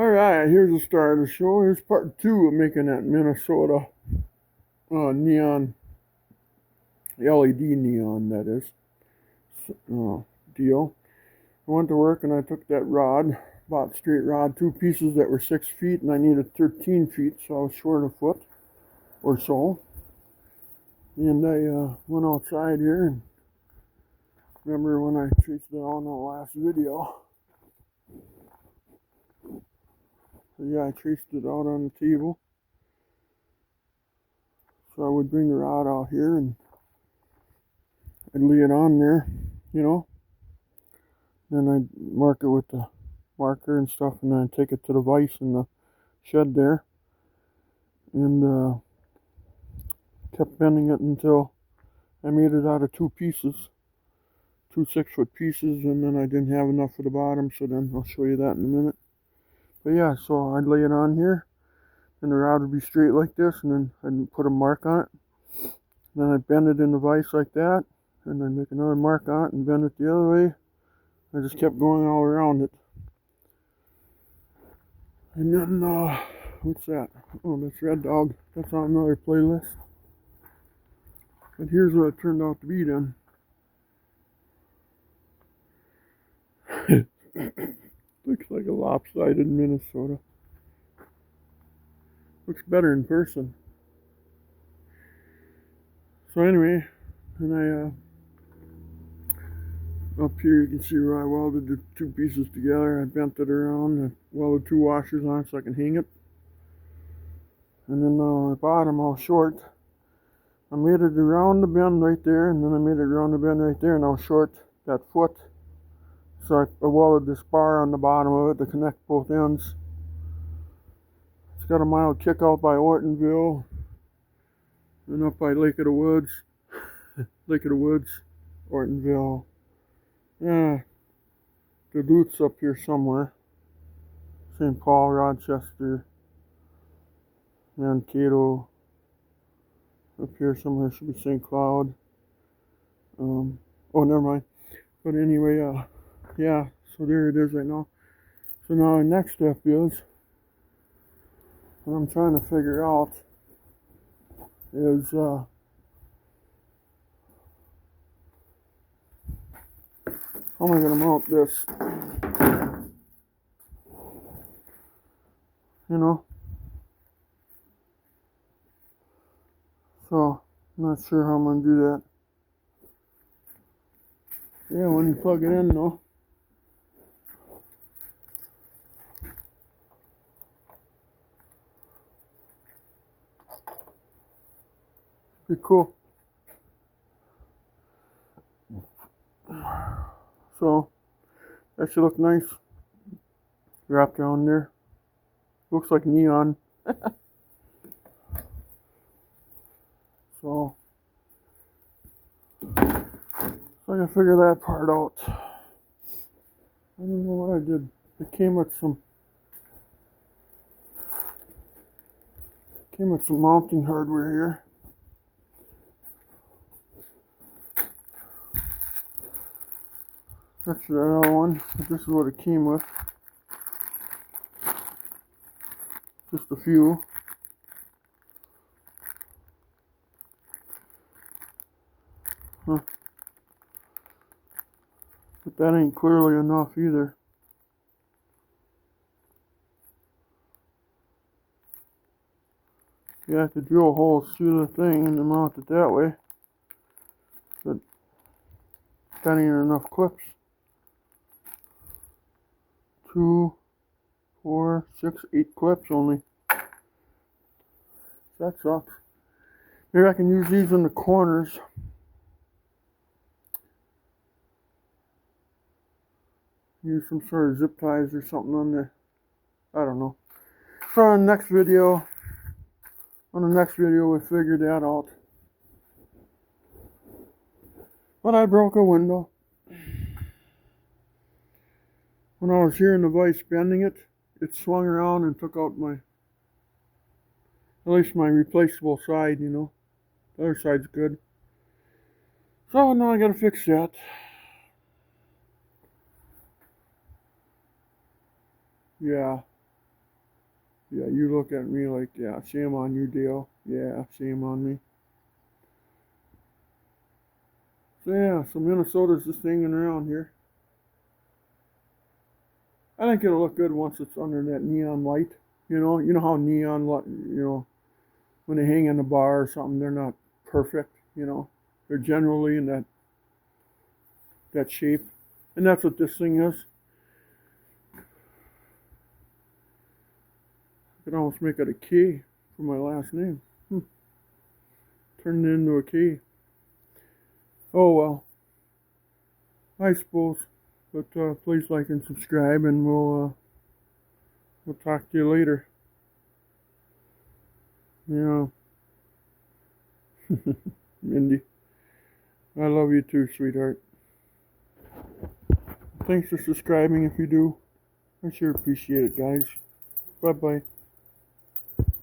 Alright, here's the start of the show. Here's part 2 of making that Minnesota neon, LED neon, that is, deal. I went to work and I took that rod, bought straight rod, 2 pieces that were 6 feet, and I needed 13 feet, so I was short a foot or so. And I went outside here, and remember when I traced it on the last video. So yeah, I traced it out on the table. So I would bring the rod out here and I'd lay it on there, you know. Then I'd mark it with the marker and stuff, and then I'd take it to the vise in the shed there. And kept bending it until I made it out of 2 pieces. 2 6-foot pieces, and then I didn't have enough for the bottom, so then I'll show you that in a minute. But yeah, so I'd lay it on here, and the rod would be straight like this, and then I'd put a mark on it. Then I'd bend it in the vise like that, and then make another mark on it and bend it the other way. I just kept going all around it. And then, what's that? Oh, that's Red Dog. That's on another playlist. But here's what it turned out to be then. Looks like a lopsided Minnesota. Looks better in person. So anyway, and up here you can see where I welded the 2 pieces together. I bent it around and welded 2 washers on it so I can hang it. And then on the bottom, all short, I made it around the bend right there, and then I made it around the bend right there, and I was short that foot. So I welded this bar on the bottom of it to connect both ends. It's got a mild kick out by Ortonville and up by Lake of the Woods. Lake of the Woods, Ortonville. Yeah, Duluth's up here somewhere. St. Paul, Rochester, Mankato. Up here somewhere should be St. Cloud. Oh, never mind. But anyway, yeah, so there it is right now. So now the next step is, what I'm trying to figure out is, how am I going to mount this? You know? So, I'm not sure how I'm going to do that. Yeah, when you plug it in though. Pretty cool. So, that should look nice. Wrapped around there. Looks like neon. So I can figure that part out. I don't know what I did. It came with some mounting hardware here. That's the other one. This is what it came with. Just a few. Huh. But that ain't clearly enough either. You have to drill holes through the thing and then mount it that way. But that ain't enough clips. 2, 4, 6, 8 clips only. That sucks. Maybe I can use these in the corners. Use some sort of zip ties or something on there. I don't know. So on the next video, we figured that out. But I broke a window. When I was here in the vise bending it, it swung around and took out at least my replaceable side, you know. The other side's good. So now I gotta fix that. Yeah. Yeah, you look at me like, yeah, shame on you, Dale. Yeah, shame on me. So yeah, so Minnesota's just hanging around here. I think it'll look good once it's under that neon light. You know how neon light, when they hang in the bar or something, they're not perfect. They're generally in that shape, and that's what this thing is. I could almost make it a K for my last name. Turn it into a K. Oh well, I suppose. But please like and subscribe, and we'll talk to you later. Yeah, Mindy, I love you too, sweetheart. Thanks for subscribing if you do. I sure appreciate it, guys. Bye bye.